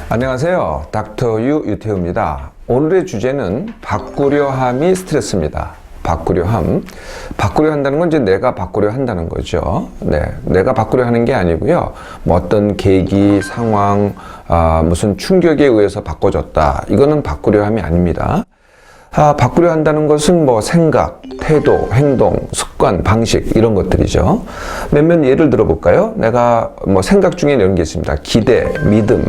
안녕하세요. 닥터유 유태우입니다. 오늘의 주제는 바꾸려 함이 스트레스입니다. 바꾸려 함. 바꾸려 한다는 건 이제 내가 바꾸려 한다는 거죠. 네, 내가 바꾸려 하는 게 아니고요. 뭐 어떤 계기, 상황, 무슨 충격에 의해서 바꿔졌다. 이거는 바꾸려 함이 아닙니다. 바꾸려 한다는 것은 뭐 생각, 태도, 행동, 습관, 방식 이런 것들이죠. 몇몇 예를 들어볼까요? 내가 뭐 생각 중에 이런 게 있습니다. 기대, 믿음.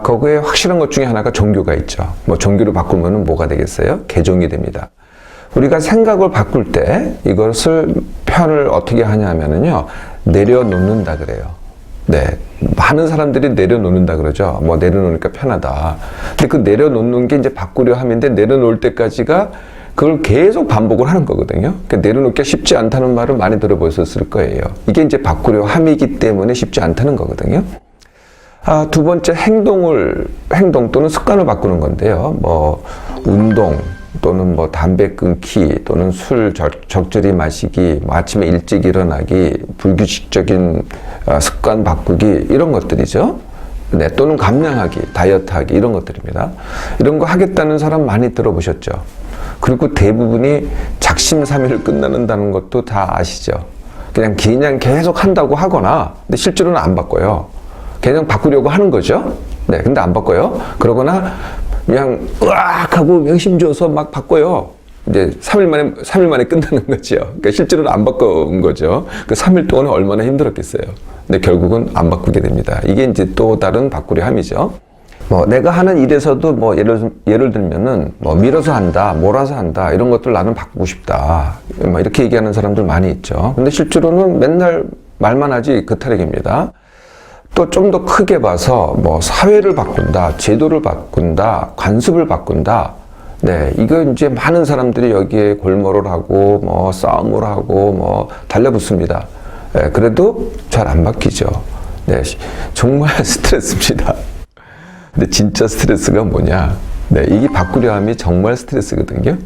거기에 확실한 것 중에 하나가 종교가 있죠. 뭐 종교를 바꾸면 뭐가 되겠어요? 개종이 됩니다. 우리가 생각을 바꿀 때 이것을 표현을 어떻게 하냐면요. 내려놓는다 그래요. 네. 많은 사람들이 내려놓는다 그러죠. 뭐 내려놓으니까 편하다. 근데 그 내려놓는 게 이제 바꾸려 함인데 내려놓을 때까지가 그걸 계속 반복을 하는 거거든요. 그러니까 내려놓기가 쉽지 않다는 말을 많이 들어보셨을 거예요. 이게 이제 바꾸려 함이기 때문에 쉽지 않다는 거거든요. 두 번째 행동 또는 습관을 바꾸는 건데요. 뭐 운동 또는 뭐 담배 끊기 또는 술 적절히 마시기, 뭐 아침에 일찍 일어나기, 불규칙적인 습관 바꾸기 이런 것들이죠. 네, 또는 감량하기, 다이어트하기 이런 것들입니다. 이런 거 하겠다는 사람 많이 들어보셨죠. 그리고 대부분이 작심삼일 끝나는다는 것도 다 아시죠. 그냥 계속 한다고 하거나 근데 실제로는 안 바꿔요. 그냥 바꾸려고 하는 거죠. 네, 근데 안 바꿔요. 그러거나 그냥 으악 하고 명심 줘서 막 바꿔요. 이제 3일 만에 끝나는 거죠. 그러니까 실제로는 안 바꾼 거죠. 그 3일 동안 얼마나 힘들었겠어요. 근데 결국은 안 바꾸게 됩니다. 이게 이제 또 다른 바꾸려 함이죠. 뭐 내가 하는 일에서도 뭐 예를 들면은 뭐 밀어서 한다, 몰아서 한다 이런 것들 나는 바꾸고 싶다. 뭐 이렇게 얘기하는 사람들 많이 있죠. 근데 실제로는 맨날 말만 하지 그 타령입니다. 또 좀 더 크게 봐서 뭐 사회를 바꾼다, 제도를 바꾼다, 관습을 바꾼다. 네, 이거 이제 많은 사람들이 여기에 골몰을 하고 뭐 싸움을 하고 뭐 달려붙습니다. 네, 그래도 잘 안 바뀌죠. 네, 정말 스트레스입니다. 근데 진짜 스트레스가 뭐냐? 네, 이게 바꾸려 함이 정말 스트레스거든요.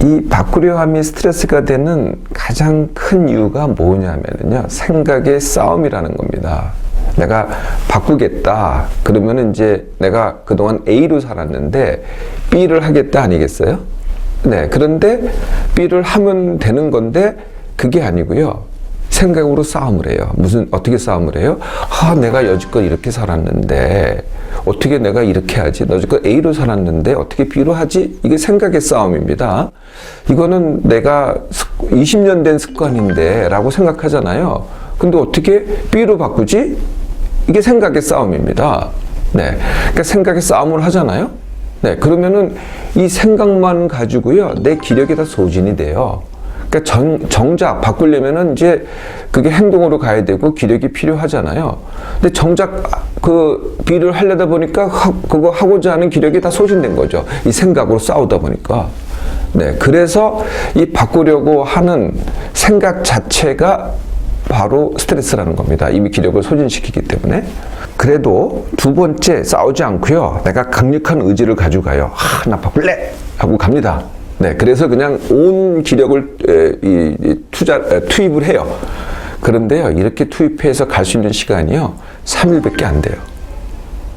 이 바꾸려 함이 스트레스가 되는 가장 큰 이유가 뭐냐면요. 생각의 싸움이라는 겁니다. 내가 바꾸겠다. 그러면 이제 내가 그동안 A로 살았는데 B를 하겠다 아니겠어요? 네. 그런데 B를 하면 되는 건데 그게 아니고요. 생각으로 싸움을 해요. 어떻게 싸움을 해요? 내가 여지껏 이렇게 살았는데 어떻게 내가 이렇게 하지? 여지껏 A로 살았는데 어떻게 B로 하지? 이게 생각의 싸움입니다. 이거는 내가 20년 된 습관인데 라고 생각하잖아요. 근데 어떻게 B로 바꾸지? 이게 생각의 싸움입니다. 네. 그러니까 생각의 싸움을 하잖아요. 네. 그러면은 이 생각만 가지고요. 내 기력이 다 소진이 돼요. 그러니까 정작 바꾸려면은 이제 그게 행동으로 가야 되고 기력이 필요하잖아요. 근데 정작 그 B를 하려다 보니까 그거 하고자 하는 기력이 다 소진된 거죠. 이 생각으로 싸우다 보니까. 네. 그래서 이 바꾸려고 하는 생각 자체가 바로 스트레스라는 겁니다. 이미 기력을 소진시키기 때문에. 그래도 두 번째 싸우지 않고요. 내가 강력한 의지를 가지고 가요. 나 바꿀래! 하고 갑니다. 네, 그래서 그냥 온 기력을 투입을 해요. 그런데요, 이렇게 투입해서 갈 수 있는 시간이요, 3일밖에 안 돼요.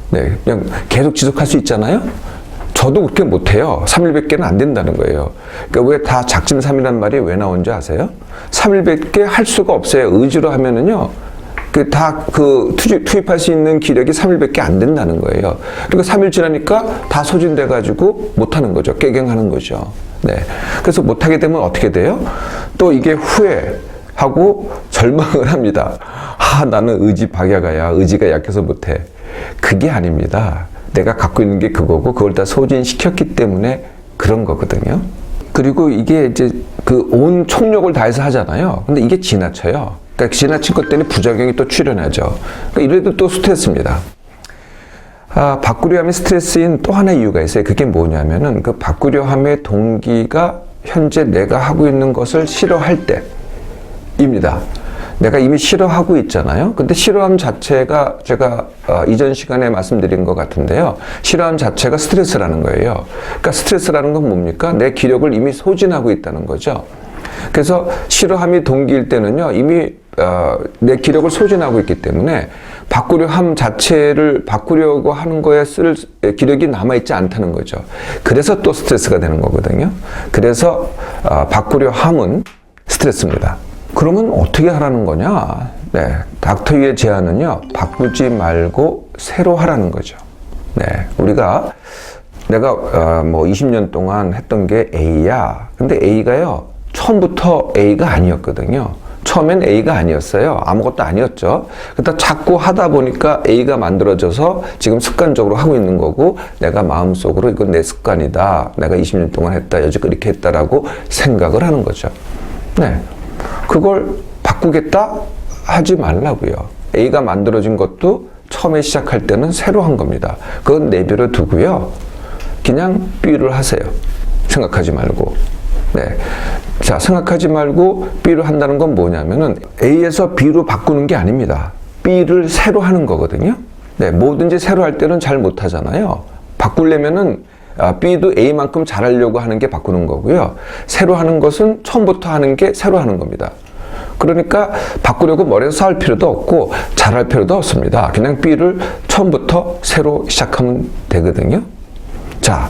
네, 그냥 계속 지속할 수 있잖아요? 저도 그렇게 못해요. 3일밖에는 안 된다는 거예요. 그러니까 왜 다 작심삼일이라는 말이 왜 나온지 아세요? 3일밖에 할 수가 없어요. 의지로 하면은요, 투입할 수 있는 기력이 3일밖에 안 된다는 거예요. 그러니까 3일 지나니까 다 소진돼가지고 못하는 거죠. 깨갱하는 거죠. 네. 그래서 못하게 되면 어떻게 돼요? 또 이게 후회하고 절망을 합니다. 나는 의지 박야가야. 의지가 약해서 못해. 그게 아닙니다. 내가 갖고 있는 게 그거고 그걸 다 소진시켰기 때문에 그런 거거든요. 그리고 이게 이제 그 온 총력을 다해서 하잖아요. 근데 이게 지나쳐요. 그러니까 지나친 것 때문에 부작용이 또 출현하죠. 그러니까 이래도 또 스트레스입니다. 바꾸려 함의 스트레스인 또 하나의 이유가 있어요. 그게 뭐냐면은 그 바꾸려 함의 동기가 현재 내가 하고 있는 것을 싫어할 때입니다. 내가 이미 싫어하고 있잖아요. 근데 싫어함 자체가 제가 이전 시간에 말씀드린 것 같은데요. 싫어함 자체가 스트레스라는 거예요. 그러니까 스트레스라는 건 뭡니까? 내 기력을 이미 소진하고 있다는 거죠. 그래서 싫어함이 동기일 때는요, 이미 내 기력을 소진하고 있기 때문에 바꾸려 함 자체를 바꾸려고 하는 거에 쓸 기력이 남아있지 않다는 거죠. 그래서 또 스트레스가 되는 거거든요. 그래서 바꾸려 함은 스트레스입니다. 그러면 어떻게 하라는 거냐? 네, 닥터 유의 제안은요, 바꾸지 말고 새로 하라는 거죠. 네, 내가 뭐 20년 동안 했던 게 A야. 근데 A가요, 처음부터 A가 아니었거든요. 처음엔 A가 아니었어요. 아무것도 아니었죠. 그러다 자꾸 하다 보니까 A가 만들어져서 지금 습관적으로 하고 있는 거고, 내가 마음속으로 이건 내 습관이다. 내가 20년 동안 했다. 여지껏 이렇게 했다라고 생각을 하는 거죠. 네. 그걸 바꾸겠다? 하지 말라고요. A가 만들어진 것도 처음에 시작할 때는 새로 한 겁니다. 그건 내버려 두고요. 그냥 B를 하세요. 생각하지 말고. 네. 자, 생각하지 말고 B를 한다는 건 뭐냐면은 A에서 B로 바꾸는 게 아닙니다. B를 새로 하는 거거든요. 네, 뭐든지 새로 할 때는 잘 못하잖아요. 바꾸려면은 B도 A만큼 잘하려고 하는 게 바꾸는 거고요. 새로 하는 것은 처음부터 하는 게 새로 하는 겁니다. 그러니까 바꾸려고 머리에서 쌓을 필요도 없고 잘할 필요도 없습니다. 그냥 B를 처음부터 새로 시작하면 되거든요. 자,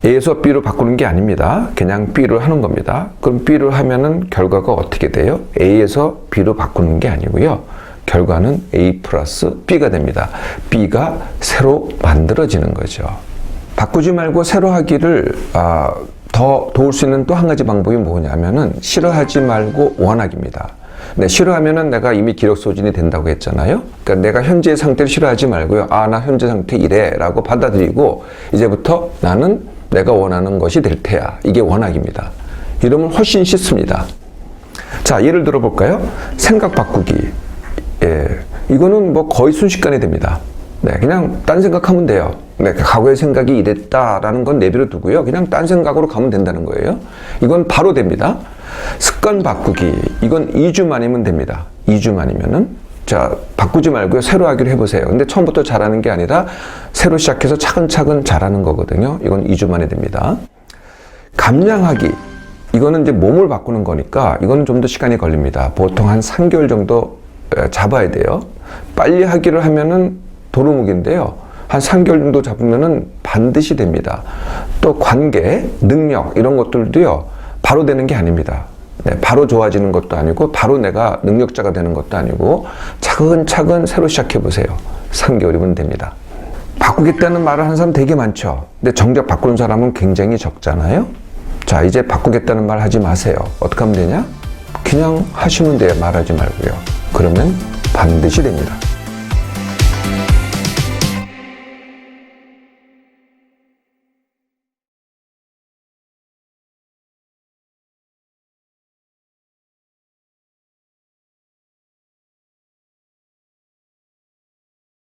A에서 B로 바꾸는 게 아닙니다. 그냥 B를 하는 겁니다. 그럼 B를 하면은 결과가 어떻게 돼요? A에서 B로 바꾸는 게 아니고요. 결과는 A 플러스 B가 됩니다. B가 새로 만들어지는 거죠. 바꾸지 말고 새로 하기를 더 도울 수 있는 또 한 가지 방법이 뭐냐면은 싫어하지 말고 원하기입니다. 네, 싫어하면은 내가 이미 기력 소진이 된다고 했잖아요. 그러니까 내가 현재의 상태를 싫어하지 말고요. 나 현재 상태 이래 라고 받아들이고 이제부터 나는 내가 원하는 것이 될 테야. 이게 원하기입니다. 이러면 훨씬 쉽습니다. 자, 예를 들어 볼까요? 생각 바꾸기. 예, 이거는 뭐 거의 순식간에 됩니다. 네, 그냥 딴 생각하면 돼요. 네, 과거의 생각이 이랬다라는 건 내버려 두고요. 그냥 딴 생각으로 가면 된다는 거예요. 이건 바로 됩니다. 습관 바꾸기. 이건 2주 만이면 됩니다. 2주 만이면은. 자, 바꾸지 말고요. 새로 하기로 해보세요. 근데 처음부터 잘하는 게 아니라 새로 시작해서 차근차근 잘하는 거거든요. 이건 2주 만에 됩니다. 감량하기. 이거는 이제 몸을 바꾸는 거니까 이거는 좀 더 시간이 걸립니다. 보통 한 3개월 정도 잡아야 돼요. 빨리 하기를 하면은 도루묵인데요. 한 3개월 정도 잡으면은 반드시 됩니다. 또 관계, 능력 이런 것들도요. 바로 되는 게 아닙니다. 네, 바로 좋아지는 것도 아니고 바로 내가 능력자가 되는 것도 아니고 차근차근 새로 시작해 보세요. 3개월이면 됩니다. 바꾸겠다는 말을 하는 사람 되게 많죠. 근데 정작 바꾸는 사람은 굉장히 적잖아요. 자, 이제 바꾸겠다는 말 하지 마세요. 어떻게 하면 되냐? 그냥 하시면 돼요. 말하지 말고요. 그러면 반드시 됩니다.